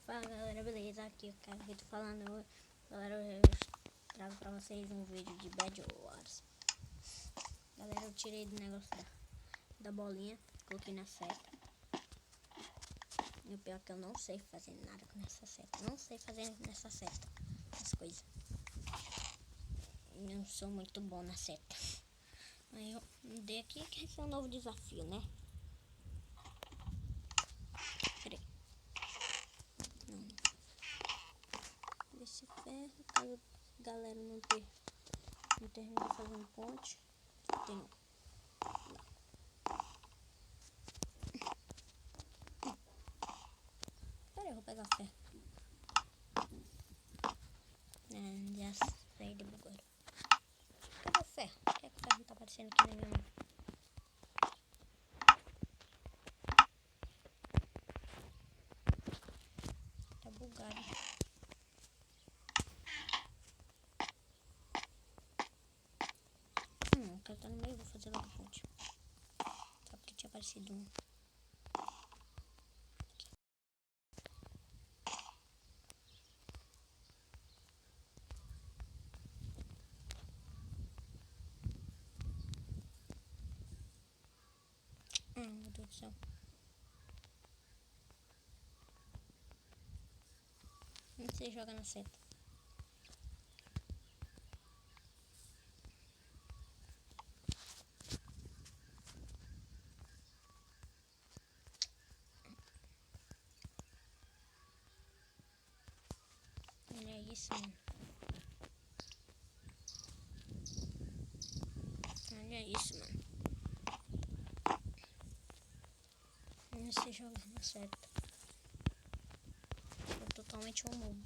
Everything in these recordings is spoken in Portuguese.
Fala galera, beleza? Aqui é o cara que tô falando. Galera, eu trago pra vocês um vídeo de Bed Wars. Galera, eu tirei do negócio da bolinha, coloquei na seta. E o pior é que eu não sei fazer nada com essa seta. Não sei fazer nessa seta as coisas. Eu não sou muito bom na seta. Aí eu mudei aqui, que esse é um novo desafio, né? Peraí. Não. Desse ferro, caso a galera não termine de fazer um ponte. Tem não. Peraí, eu vou pegar o ferro. Já saí de bugueiro. Cadê o ferro? Por que o ferro não tá aparecendo aqui na minha mão? Tá bugado. O cara tá no meio, vou fazer logo a ponte. Só porque tinha aparecido um. Meu Deus do céu. Não sei jogar na seta. Olha isso, mano. Olha isso, mano. Não sei jogar na seta. Sou totalmente um noob.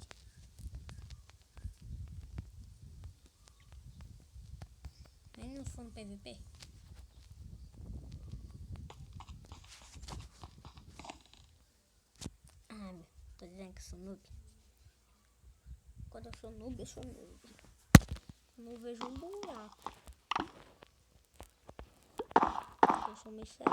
Nem não for no PVP. Tô dizendo que sou noob. Quando eu sou noob, eu sou noob. Não vejo um buraco. Eu sou meio sério.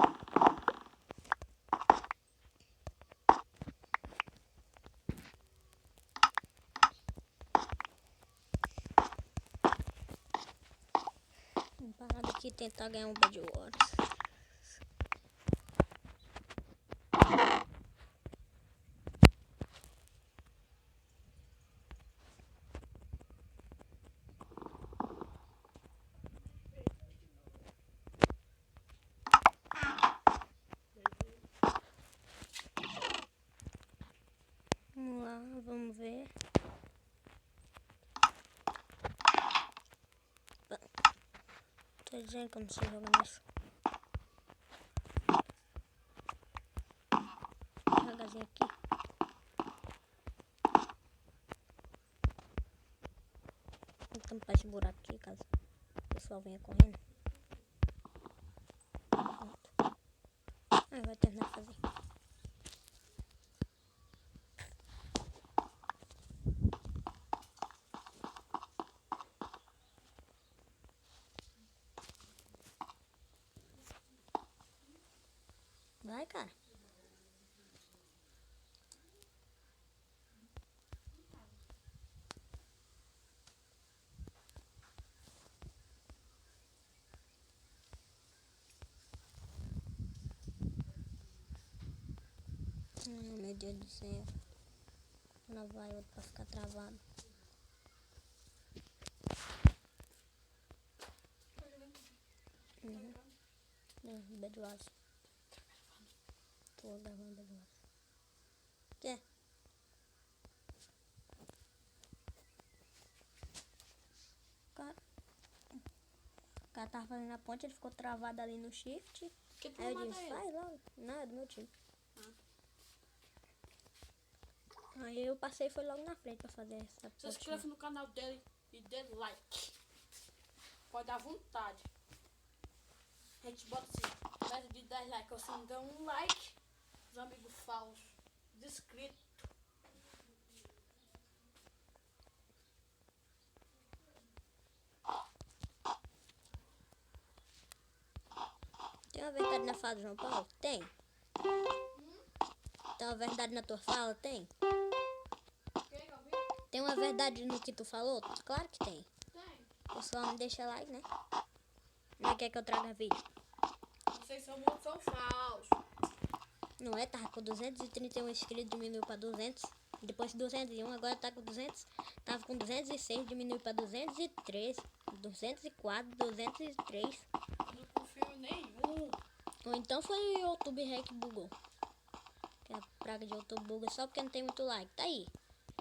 Vamos parar daqui e tentar ganhar um Bed Wars. Vamos lá, vamos ver. Tô dizendo que eu não sei jogar nisso. Devagarzinho aqui. Vou tampar esse buraco aqui, caso o pessoal venha correndo. Pronto. Aí vai terminar de fazer. Vai, cara. Meu Deus do céu. Lá vai outro pra ficar travado. Bed Wars. Tô gravando Bed Wars. Quê? O cara tava fazendo a ponte, ele ficou travado ali no shift. Que tu aí eu mata disse, ele? vai logo. Não, é do meu time. Aí eu passei e foi logo na frente pra fazer essa ponte. Se inscreve no canal dele e dê like. Pode dar vontade. A gente bota assim, média de 10 likes. Ou se não der um like, os amigos falsos. Descrito. Tem uma verdade na fala do João Paulo? Tem. Tem uma verdade na tua fala? Tem. Tem uma verdade no que tu falou? Claro que tem. Tem. Tu só não deixa like, né? Não quer que eu traga vídeo? Vocês são muito são falsos. Não é? Tava com 231 inscritos, diminuiu pra 200. Depois 201, agora tá com 200. Tava com 206, diminuiu pra 203. 204, 203. Não confio em nenhum. Ou então foi o YouTube Hack bugou. Que a praga de YouTube buga só porque não tem muito like. Tá aí.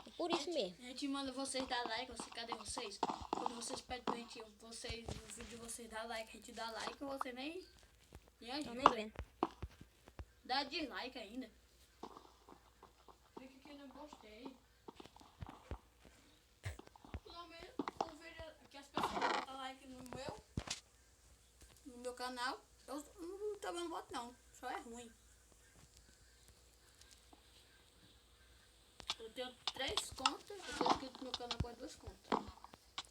É por isso mesmo. A gente manda vocês dar like, cadê vocês? Quando vocês pedem pra gente, vocês, no vídeo vocês dá like, a gente dá like, você nem Tô ajuda. nem vendo. Dá dislike ainda. Fica que não gostei. Pelo menos o vídeo que as pessoas botam like no meu canal, eu também não boto não, só é ruim. Eu tenho 3 contas, eu tenho inscrito no meu canal com as 2 contas.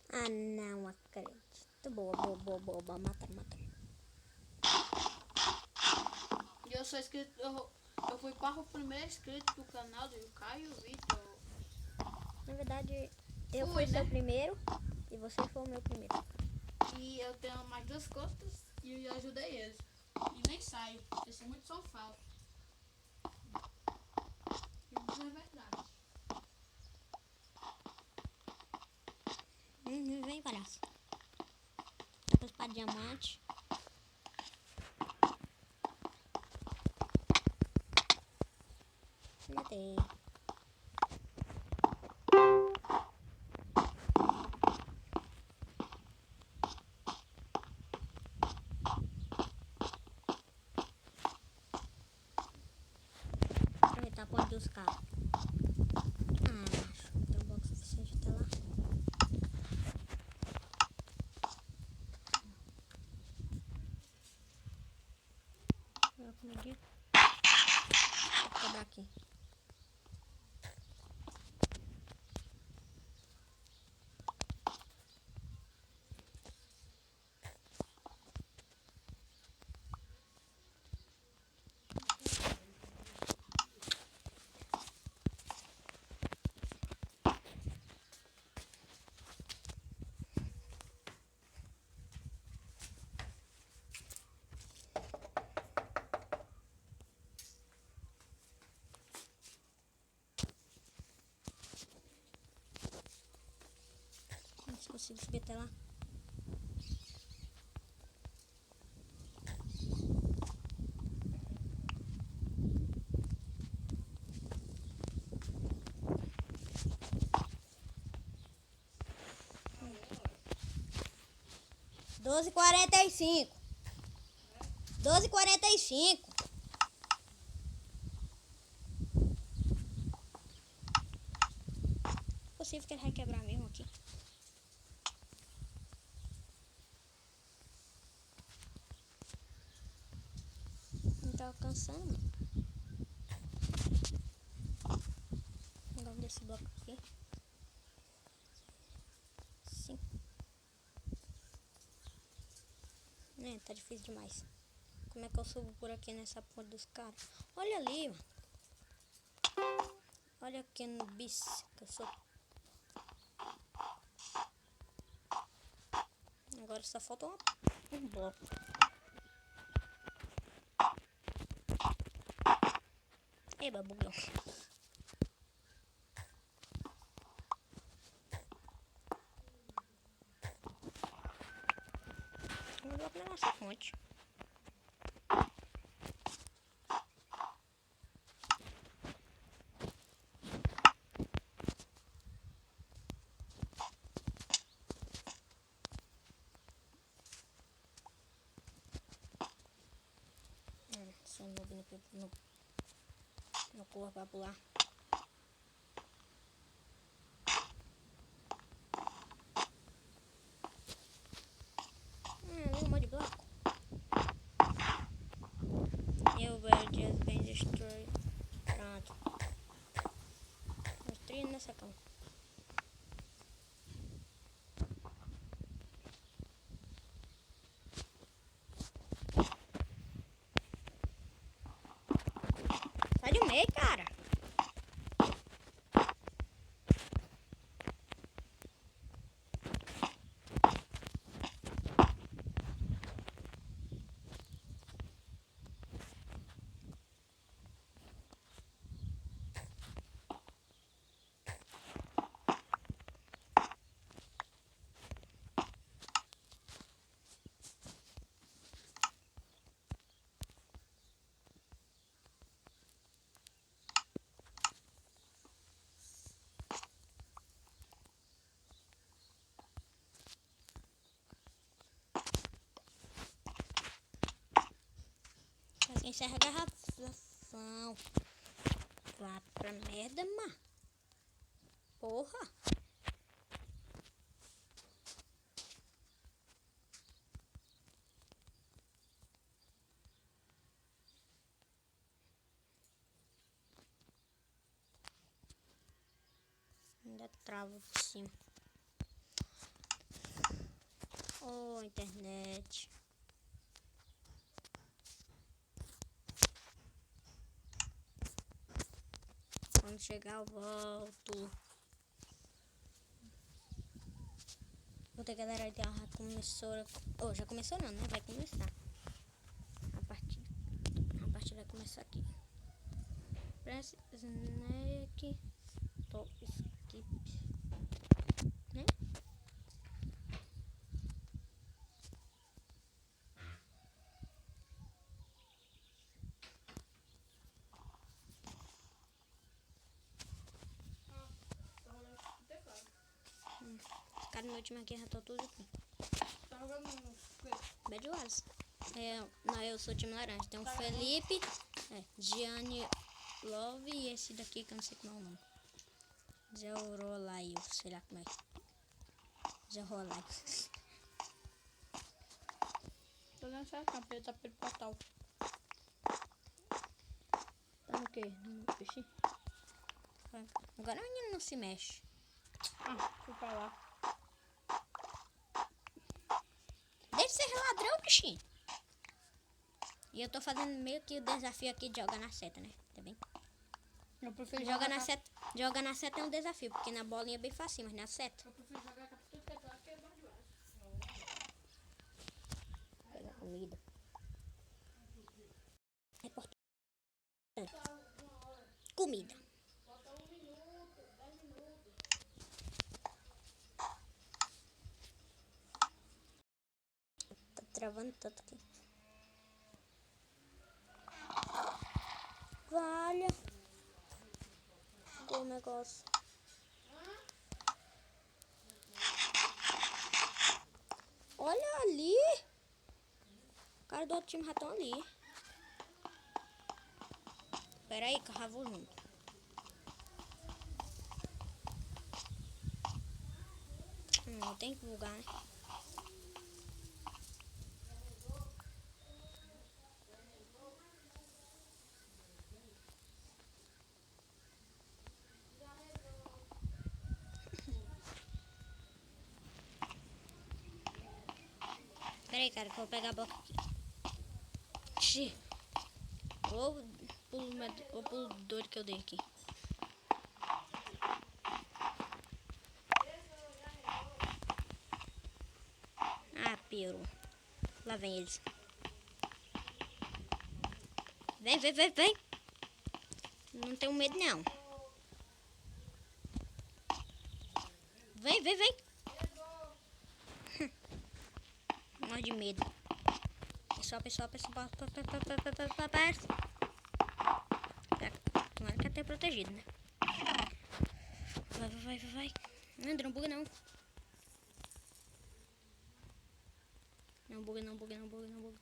Ah, não acredito. Boa. Mata. E eu sou inscrito, eu fui para o primeiro inscrito do canal do Caio Vitor. Na verdade, eu Fui, fui seu né? primeiro e você foi o meu primeiro. E eu tenho mais 2 contas e eu ajudei eles. E nem sai, eles são muito são falsos. Isso é verdade. Vem, palhaço. Depois para diamante. Matei. Aproveitar a ponte dos carros. Acho. Não tem um bloco suficiente até lá. Vou comer. Vou quebrar aqui. Não sei se consigo subir até lá. Doze e 45. 12h45. É possível que ele vai quebrar mesmo aqui. Não tá alcançando. Vamos desse bloco aqui. Sim. Tá difícil demais. Como é que eu subo por aqui nessa ponte dos caras? Olha ali, mano. Olha aqui no bis que eu sou. Agora só falta um bloco. Eba, bugou. Um bloco na nossa ponte. Só no corpo pra pular. Ali um monte de bloco. Eu just been destroyed. Pronto. Mostrei nessa cama. Sai do meio, cara. encerra a gravação. Vá pra merda, mano. Porra. Ainda trava por cima. Oh, internet. Quando chegar eu volto. Puta, galera, já começou. Oh, já começou não, né? Vai começar. A partida vai começar aqui. Press Snake. Top Skip. Né? Cara, no meu time aqui já tô tudo aqui. Tá jogando no Bad Wars. Não, eu sou time laranja. Tem o Felipe, Gianni Love e esse daqui que eu não sei como é o nome. Zé Rolaio, sei lá como é. Zé Rolaio. Tô dando certo, campeão, tá pelo portal. Tá no quê? No peixe? Agora o menino não se mexe. Fui pra lá. Deixa de ser ladrão, bichinho. E eu tô fazendo meio que o desafio aqui de jogar na seta, né? Tá bem? Eu prefiro Joga na seta é um desafio, porque na bolinha é bem fácil, mas na seta. Eu prefiro jogar com tudo que é pra que é mais demais. Pegar comida. É importante. Comida. Falta 1 minuto, 10 minutos. Tá travando tanto aqui. Vale. O negócio. Olha ali. O cara do outro time já estão ali. Pera aí que eu já vou junto. Tem que bugar, né? Pera aí, cara, que eu vou pegar a boca aqui. Xi. Ou pulo doido que eu dei aqui. Ah, piorou. Lá vem eles. Vem, vem, vem, vem. Não tenho medo, não. Vem, vem, vem. Morre de medo. Pessoal. Tomara que até protegido, né? Vai. Não buga, não. Não buga.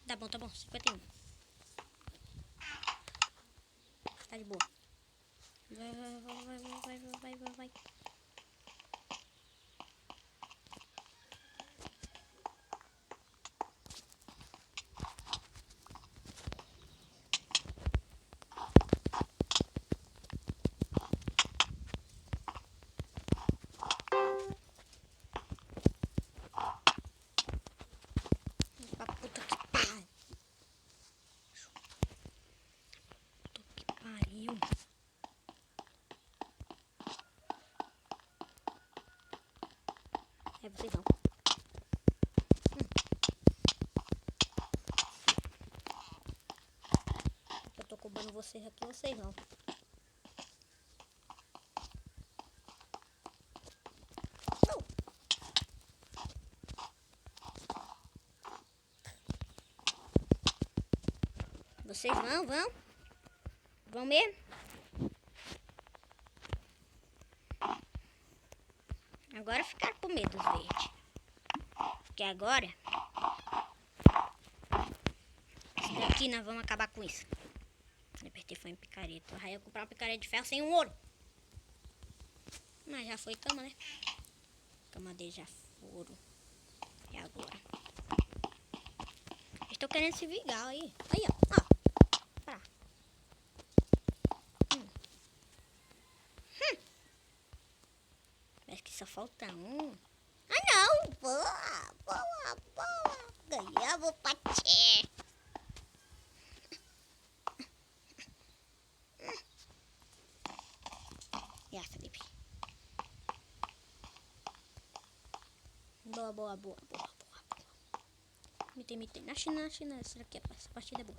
Tá bom. 51. Tá de boa. Vai. Pra puta que pariu. Puta que pariu. É, vocês vão. Eu tô cobrando vocês aqui, vocês vão. Não. Vocês vão? Vão mesmo? Agora ficaram com medo os verdes. que agora... Esse daqui nós vamos acabar com isso. Eu apertei foi em picareta. Aí eu comprar uma picareta de ferro sem um ouro. Mas já foi cama, né? Cama dele já foram. E agora? Estou querendo se vingar aí. Aí, ó. Pra. Parece que só falta um. Ah, não! Boa, boa, boa. Ganhamos, Patê. E a Felipe. Boa, boa, boa, boa, boa, boa. Mitei. Na China. Essa partida é boa.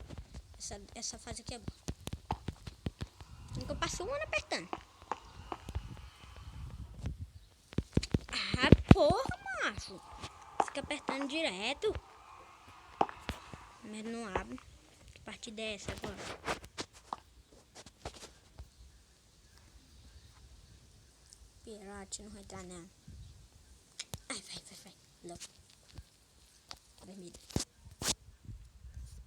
Essa fase aqui é boa. Nunca passei um ano apertando. Ah, porra, macho. Fica apertando direto. Mas não abre. Que partida é essa agora? Pirate, não vai entrar não. Ai, vai. Louco. Vermelho.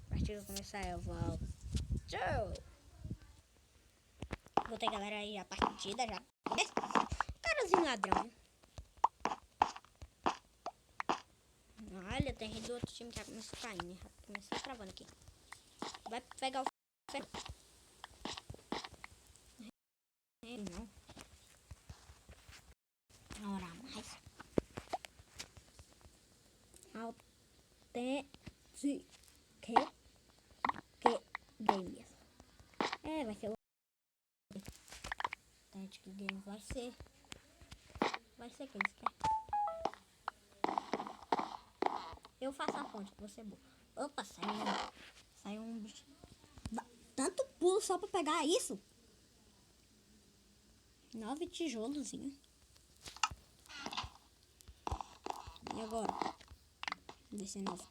A partida vai começar, eu volto. Tchau. Voltei, galera, aí a partida já. Carazinho ladrão. Olha, tem gente do outro time que já começou a cair, né? Já começou travando aqui. Vai pegar o ferro. Não. Ora mais. Authentic Games. É, vai ser o Authentic Games. Vai ser que eles querem. Eu faço a ponte, você é boa. Opa, saiu um bicho. Tanto pulo só pra pegar isso? 9 tijolozinhos. E agora? Descer 9.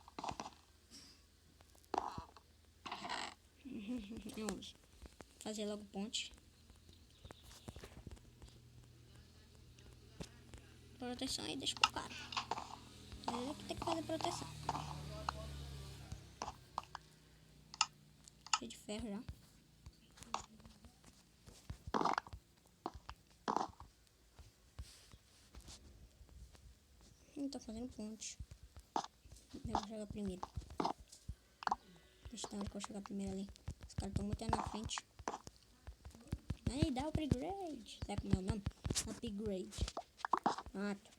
Vamos fazer logo ponte. Proteção aí, deixa pro cara. Ele que tem que fazer proteção. Cheio de ferro já. Não tô fazendo ponte. Eu vou chegar primeiro. Deixa eu ver que eu vou chegar primeiro ali. Os caras estão muito na frente. Aí, dá o upgrade. Sabe como é o nome? Upgrade. Pronto.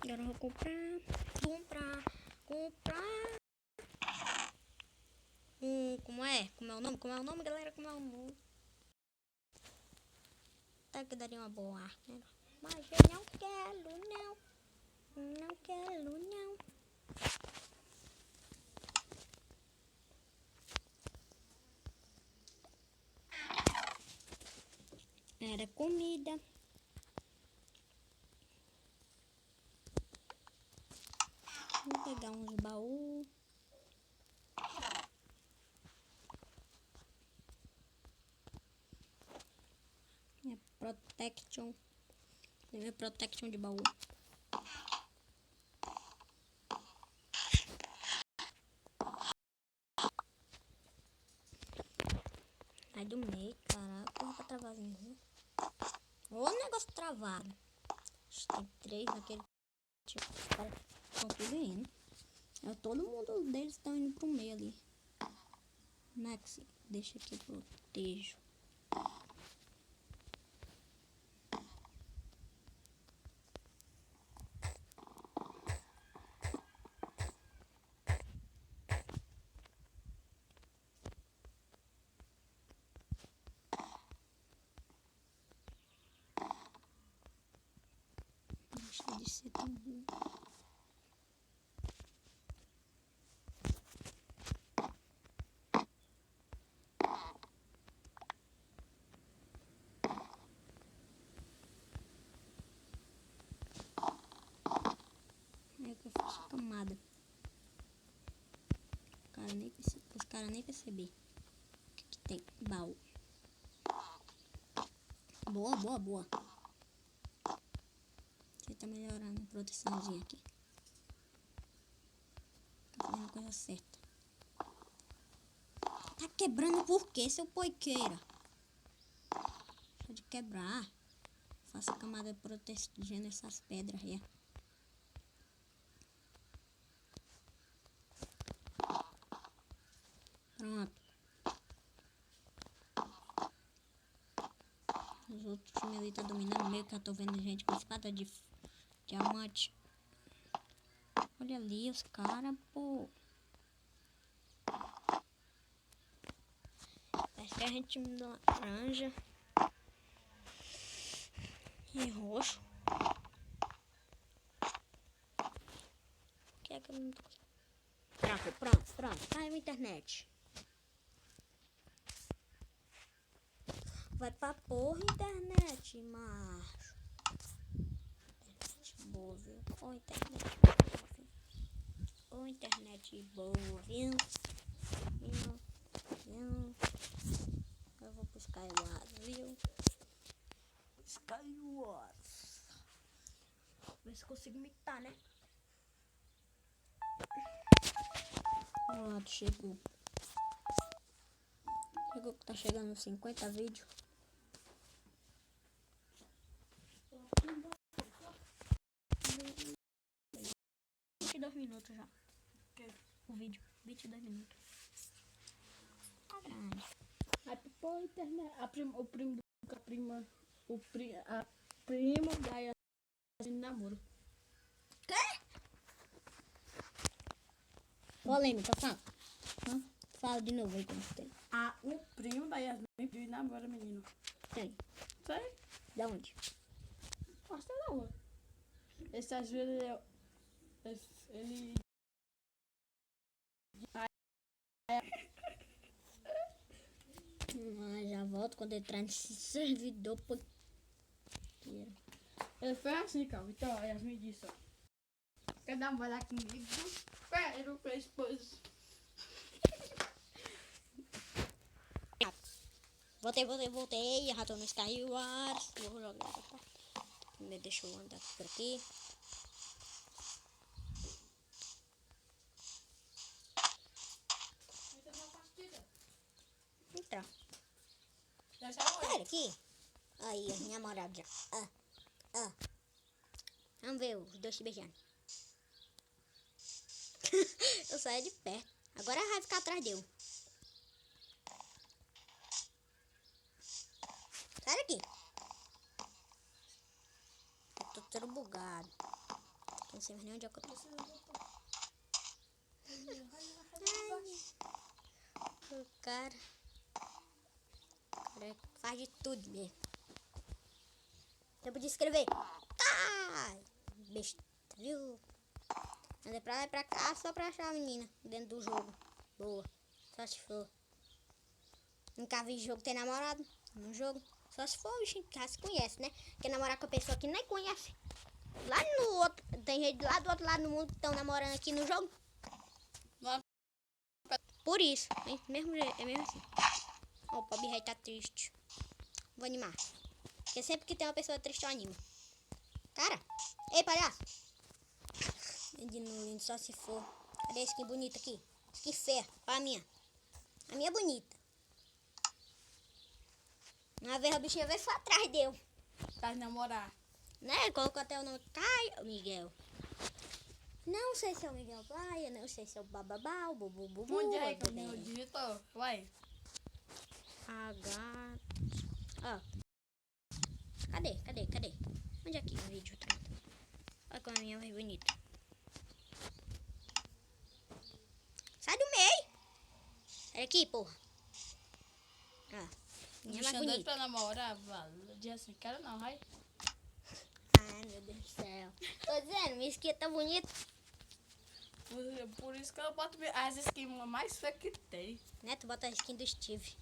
Agora eu vou comprar. Como é? Como é o nome, galera? Como é o nome? Tá que daria uma boa arte, né? Mas eu não quero, não. Não quero, não. Era comida. Vou pegar uns baús. É protection. É protection de baú. Sai do meio, caraca. Porra, tá travazinho. Ô, negócio travado. Tem 3 naquele tipo. Os caras estão tudo indo. Todo mundo deles estão indo pro meio ali. Max, deixa que eu protejo. Deixa de ser tão ruim. É que eu faço camada. Os caras nem perceberam que tem baú. Boa. Ele tá melhorando a proteçãozinha aqui. Tá fazendo a coisa certa. Tá quebrando por quê, seu poiqueira? Deixa de quebrar. Faça a camada protegendo essas pedras aí. Pronto. Os outros times ali tá dominando meio que eu tô vendo gente com espada de diamante. Olha ali os caras, pô. Parece que a gente me dá laranja e roxo. O que é que eu não tô conseguindo? Pronto. Caiu a internet. Vai pra porra internet, macho. Internet boa, viu? Ô, internet boa, viu? Ô, internet boa, viu? Viu? Eu vou pro Skywars, viu? Skywars. Ver se consigo imitar, né? Pronto, chegou. Chegou que tá chegando nos 50 vídeos. Minutos já. O vídeo, 22 minutos. Aí pô, internet. A prima da Yasmin namoro. Quê? Polêmica, fala. Fala de novo aí como tem. O primo da Yasmin pediu namoro, menino. Tem. Sei? Da onde? Gosta não. Esse às vezes ele Já volto quando entrar nesse servidor. Ele foi assim, calma. Então, a Yasmin disse, ó. Quer namorar comigo? Quero pra esposa. Voltei. Já tô no Skywars. Vou jogar, tá? Deixa eu andar por aqui. Entrar. Sai aqui. Aí, minha namorada já. Vamos ver os dois se beijando. Eu saio de perto. Agora vai ficar atrás dele. Sai daqui. Eu tô todo bugado. Não sei mais nem onde é que eu tô. O cara faz de tudo mesmo. Tempo de escrever. Tá! Besta, viu? Andei pra lá e pra cá só pra achar a menina dentro do jogo. Boa. Só se for. Nunca vi jogo ter namorado no jogo. Só se for o bichinho que já se conhece, né? Quer namorar com a pessoa que nem conhece. Lá no outro. Tem gente lá do outro lado do mundo que estão namorando aqui no jogo. Por isso. É mesmo assim. Ó, o pobre rei tá triste. Vou animar. Porque sempre que tem uma pessoa triste eu animo. Cara. Ei, palhaço. Lindo, só se for. Cadê a skin bonita aqui? Skin feia. Olha a minha. A minha é bonita. Uma vez a bichinha veio foi atrás dele. Pra namorar. Né? Colocou até o nome. Caio Miguel. Não sei se é o Miguel Praia. Não sei se é o Bababá. O Bubu Bubu. Onde é que eu digitou? Vai. H. Ó. Cadê? Onde é que o vídeo tá? Olha como a minha vai bonita. Sai do meio. Sai aqui, porra. Minha mais bonita. Pra namorar, vale. Diz assim, quero não, vai. Ai, meu Deus do céu. Tô dizendo, minha skin tá bonita. Por isso que eu boto as skins mais feias que tem. Né? Tu bota a skin do Steve.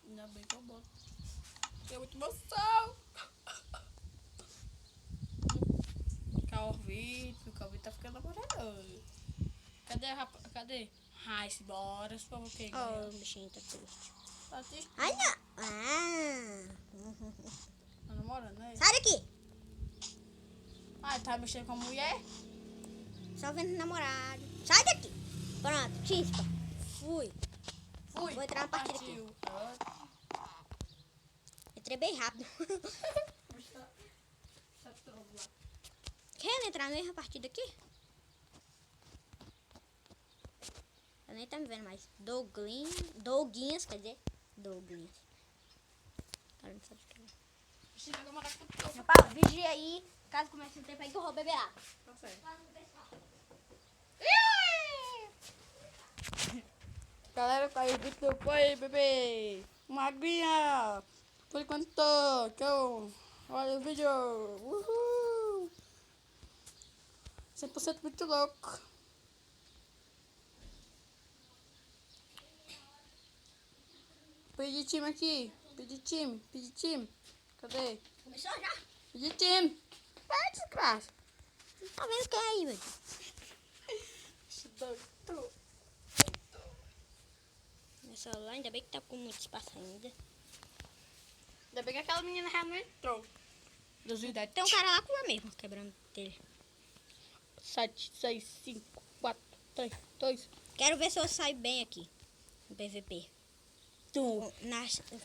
Ainda bem que eu boto. Tem muita emoção. Calvin tá ficando namorado. Cadê? Ai, se bora, se for o que? Ó, o bichinho tá triste. Tá triste? Ai, não. Tá namorando, né? Sai daqui. Ah, tá mexendo com a mulher? Só vendo namorado. Sai daqui. Pronto, chispa. Fui. Fui. Vou entrar na partida aqui. Partiu. Entrei bem rápido. Quer entrar na mesma partida aqui? Eu nem tá me vendo mais. Douglinhas, quer dizer. Douglinhas. Cara, não sabe o que é. Precisa namorar com o Meu pau, vigia aí. Caso comece um tempo aí que eu vou beber água. Tá certo. Galera, tá aí o vídeo do pai, bebê. Uma aguinha. Por enquanto, que eu... Olha o vídeo. Uhul. 100% muito louco. Pedi time aqui. Pedi time. Cadê? Começou já? Pedi time. É desgraça. Não tá vendo quem é aí, velho? Meu celular, ainda bem que tá com muito espaço ainda. Ainda bem que aquela menina já não entrou. 2010. Tem um cara lá com o mesmo, quebrando dele. 7, 6, 5, 4, 3, 2. Quero ver se eu saio bem aqui. No PVP. Tu.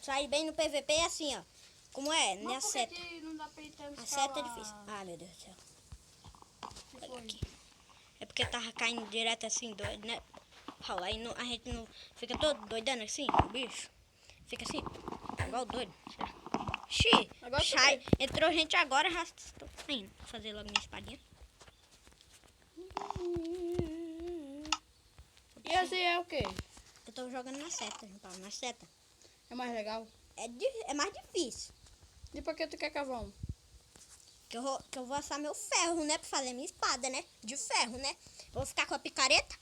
Sair bem no PVP é assim, ó. Como é? Não é a Mas por seta. que não dá pra ir até A seta é difícil. Ah, meu Deus do céu. Olha aqui. É porque tava caindo direto assim, doido, né? Raul, aí a gente não fica todo doidando assim, o bicho. Fica assim, igual doido. Xi, Agora sai. Entrou gente agora, já estou saindo. Vou fazer logo minha espadinha. E assim é o quê? Eu tô jogando na seta, Paulo, na seta. É mais legal? É mais difícil. E por que tu quer cavão? Que eu vou assar meu ferro, né? Pra fazer minha espada, né? De ferro, né? Eu vou ficar com a picareta.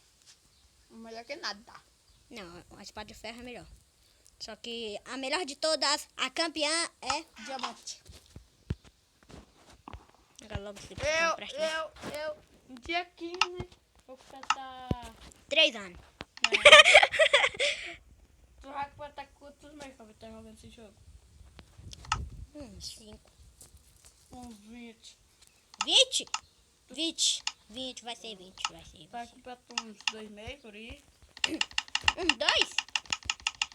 Melhor que nada. Não, a espada de ferro é melhor. Só que a melhor de todas, a campeã é... Diamante. Agora logo se não presta, né? No dia 15, vou completar... 3 anos. Tu vai completar quantos meses pra estar jogando esse jogo? 5. Uns 20. 20? 20, vai ser 20, vai ser. Vai completar uns 2 meses por aí. Uns 2?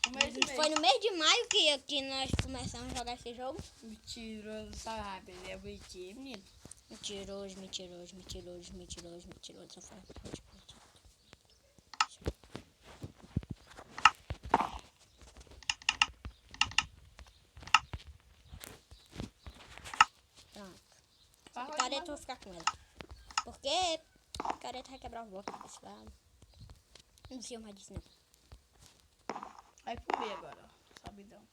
Um mês e meio. Foi no mês de maio que nós começamos a jogar esse jogo. Mentiroso, sabe? Ele é bonitinho, menino. Mentiroso. Só fala. Pronto. A picareta eu vou ficar com ela. Porque a picareta vai quebrar o bloco desse lado. Não sei mais disso, não. Vai pro meio agora, ó. Sabidão.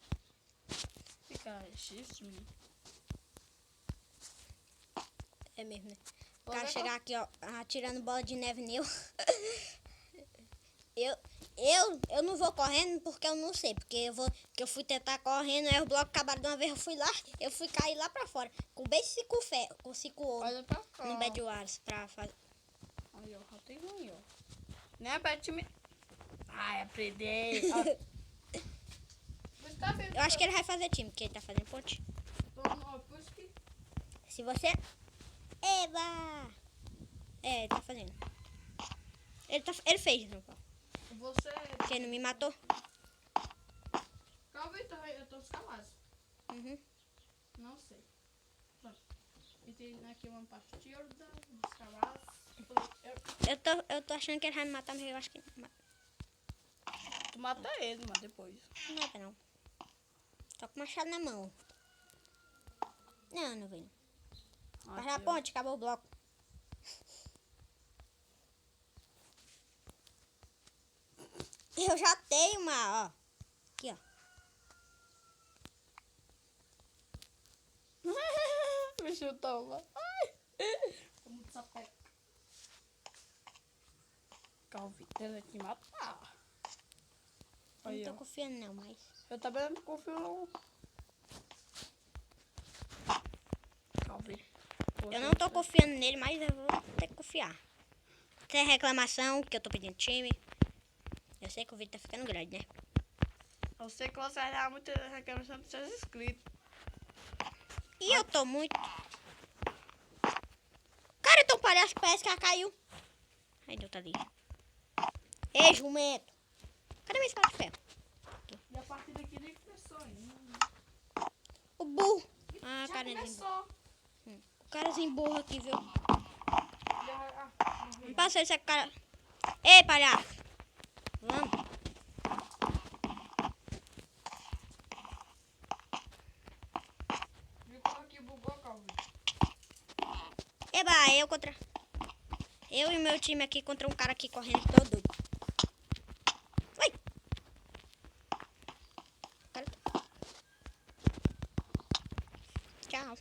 Fica X, menino. É mesmo, né? O cara chegar aqui, ó, atirando bola de neve nele. Eu não vou correndo porque eu não sei. Porque eu fui tentar correndo, aí o bloco acabaram de uma vez, eu fui cair lá pra fora. Com bem 5 ouro Olha pra cá. no Bad Wars pra fazer. Olha, ó, tem ruim, ó. Né, Batman? Ai, aprender. Eu acho que ele vai fazer time, porque ele tá fazendo ponte. Se você... Eba! É, ele tá fazendo. Ele fez, não, pô. Você... Porque ele não me matou. Calma aí, eu tô escalado. Uhum. Não sei. Pronto. E tem aqui uma partida escalada. Eu tô achando que ele vai me matar, mas eu acho que ele não mata. Tu mata ele, mas depois. Não mata, não. Tô com o machado na mão. Não vem. Vai na ponte, acabou o bloco. Eu já tenho uma, ó. Aqui, ó. Me chutou lá. Ai! Tô muito sapeca. Calvi, ele vai te matar. Eu Aí, não tô ó. confiando, não, mas... Eu também não confio não. Calvi. Eu não tô confiando nele, mas eu vou ter que confiar. Sem reclamação, que eu tô pedindo time. Eu sei que o vídeo tá ficando grande, né? Eu sei que você vai dar muita reclamação dos seus inscritos. E eu tô muito... palhaço que parece que ela caiu. Ai, Deus, tá ali. Ei, jumento. Cadê minha espada de ferro? E a partida aqui nem começou ainda. O burro. Já Carinha. começou. O carazinho burro aqui, viu? Já, Não passa esse cara. Ei, palhaço. Vamos. viu como aqui bugou, Calvin? Eba, eu e meu time aqui contra um cara aqui correndo todo doido. Ui. Cara. Tchau.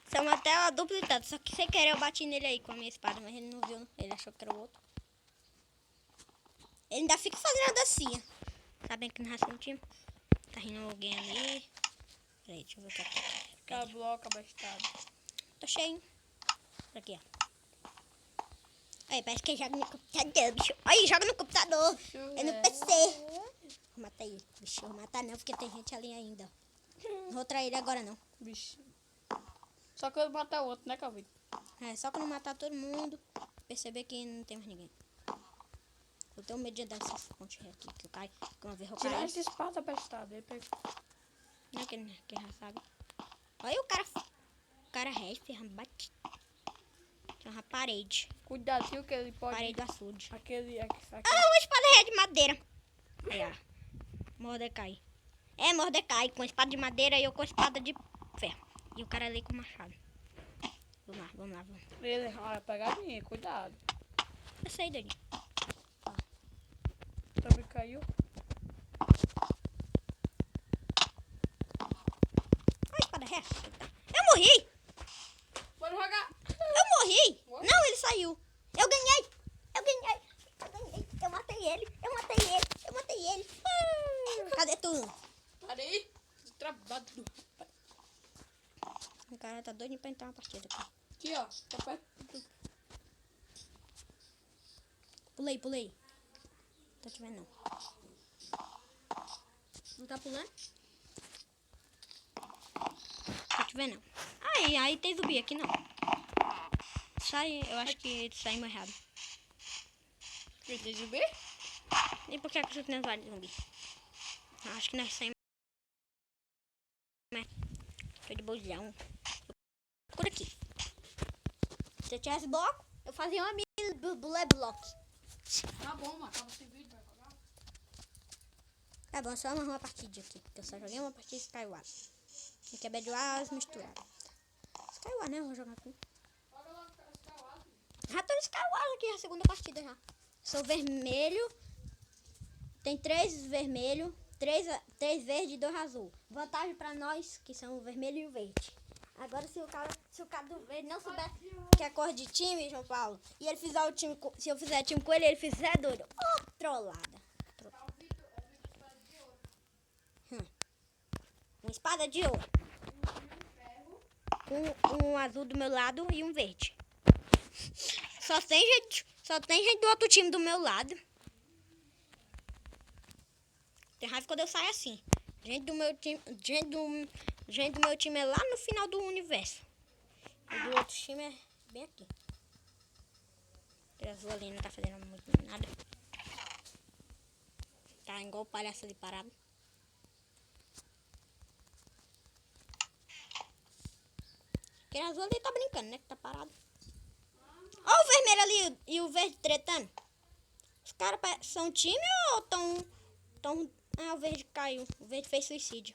Somos até uma dupla de tanto. Só que sem querer eu bati nele aí com a minha espada, mas ele não viu. Ele achou que era o outro. Ele ainda fica fazendo a dancinha. Sabendo que não é um time. Tá rindo alguém ali. Peraí, deixa eu ver o que é que tá. Aquela bloca abastada. Tô cheio. Por aqui, ó. Aí, parece que joga no computador, bicho. Aí, joga no computador. É no PC. Vou matar ele. Bicho, vou matar não, porque tem gente ali ainda. Não vou trair ele agora, não. Bicho. Só que eu vou matar o outro, né, Calvin? É, só quando matar todo mundo, perceber que não tem mais ninguém. Eu tenho medo de dar essas pontes aqui, que eu caio. Que uma vez eu Tirar caí. essa espada abastada. Aí pega. Não é que já sabe. Olha o cara. O cara respe, bate. Tem uma parede. Cuidado, viu, que ele pode... Parede do açude. Aquele... Ah, uma espada ré de madeira. Aí, ó. Mordecai. É, Mordecai. Com espada de madeira e eu com espada de ferro. E o cara ali com machado. Vamos lá. Ele vai pegar minha, cuidado. Eu sei, Dani. Também caiu. Olha a espada ré. Eu morri. Bora jogar. Eu morri. Não, ele saiu. Eu ganhei. Eu matei ele. Cadê tu? Parei. Travado. O cara tá doido pra entrar uma partida aqui. Aqui, ó. Tá perto. Pulei. Não tô te vendo, não. Não tá pulando? Tô te vendo, não. Aí tem zumbi aqui, não. Eu acho que saímos errado. Quer zumbi? E por que é que você tem vários zumbi? Acho que nós saímos. Tô de bolsão. Por aqui. Se eu tivesse bloco, eu fazia uma mini block. Tá bom, mano. Tava sem vídeo, vai jogar? Tá bom, só amarrar uma partida aqui. Porque eu só joguei uma partida de Skywars. Aqui é Bad Wars misturado. Skywars, né? Eu vou jogar aqui. Joga logo Skywars. Já tô no Skywars aqui, a segunda partida já. Sou vermelho. Tem 3 vermelhos, 3 verdes e 2 azul. Vantagem pra nós, que são o vermelho e o verde. Agora, se o cara do verde não souber que é cor de time, João Paulo, e ele fizer o time, se eu fizer time com ele, ele fizer doido. Ô, trollada. Uma espada de ouro. Um azul do meu lado e um verde. Só tem gente do outro time do meu lado. Tem raiva quando eu saio assim. Gente do meu time é lá no final do universo. E do outro time é bem aqui. O azul ali não tá fazendo muito nada. Tá igual o palhaço ali parado. Aquele azul ali tá brincando, né? Que tá parado. Olha o vermelho ali e o verde tretando. Os caras são time ou tão... Ah, o verde caiu. O verde fez suicídio.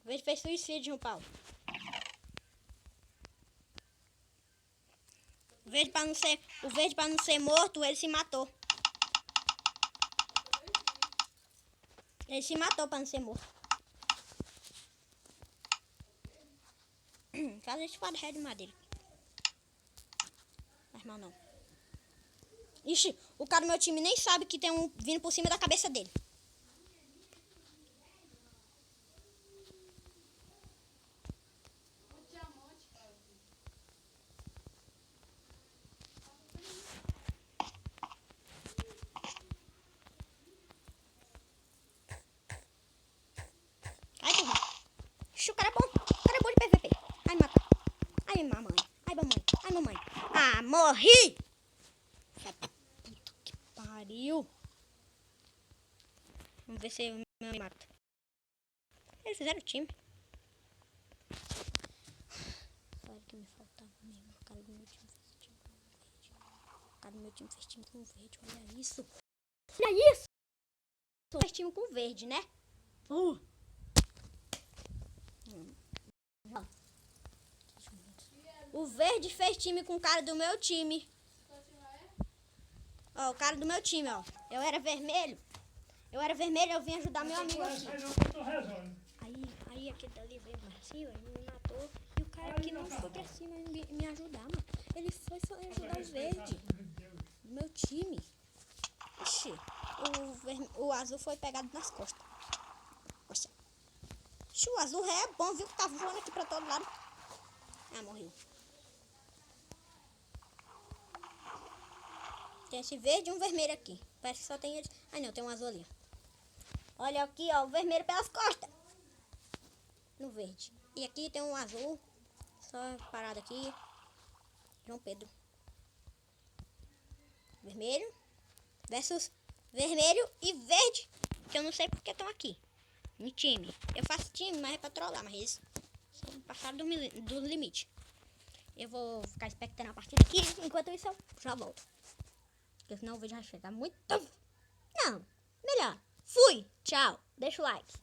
O verde fez suicídio, João Paulo. O verde pra não ser morto, ele se matou. Ele se matou pra não ser morto. Faz esse espada ré de madeira. Faz mal não. Ixi, o cara do meu time nem sabe que tem um vindo por cima da cabeça dele. Ai, que ruim. Ixi, o cara Ai, mamãe. Ai, mamãe. Ai, mamãe. Ah, morri! Puta que pariu. Vamos ver se eu me mato. Eles fizeram time. Claro que me faltava mesmo. A cara do meu time fez time com verde. A cara do meu time fez time com verde. Olha isso. Olha isso. Fez time com verde, né? O verde fez time com o cara do meu time. Ó, o cara do meu time, ó. Eu era vermelho, eu vim ajudar meu amigo aqui. Aí aquele dali veio pra cima, ele me matou. E o cara que não foi pra cima me ajudar, mano. Ele foi ajudar o verde. Do meu time. Ixi, o azul foi pegado nas costas. Poxa. Ixi, o azul é bom, viu? Que tá voando aqui pra todo lado. Ah, morreu. Tem esse verde e um vermelho aqui. Parece que só tem eles. Ah, não, tem um azul ali. Olha aqui, ó, o vermelho pelas costas. No verde. E aqui tem um azul. Só parado aqui. João Pedro. Vermelho versus vermelho e verde. Que eu não sei porque estão aqui. No time. Eu faço time, mas é pra trollar. Mas eles são passados do limite. Eu vou ficar expectando a partida aqui. Enquanto isso, eu já volto. Porque senão o vídeo vai chegar muito... Não, melhor. Fui, tchau. Deixa o like.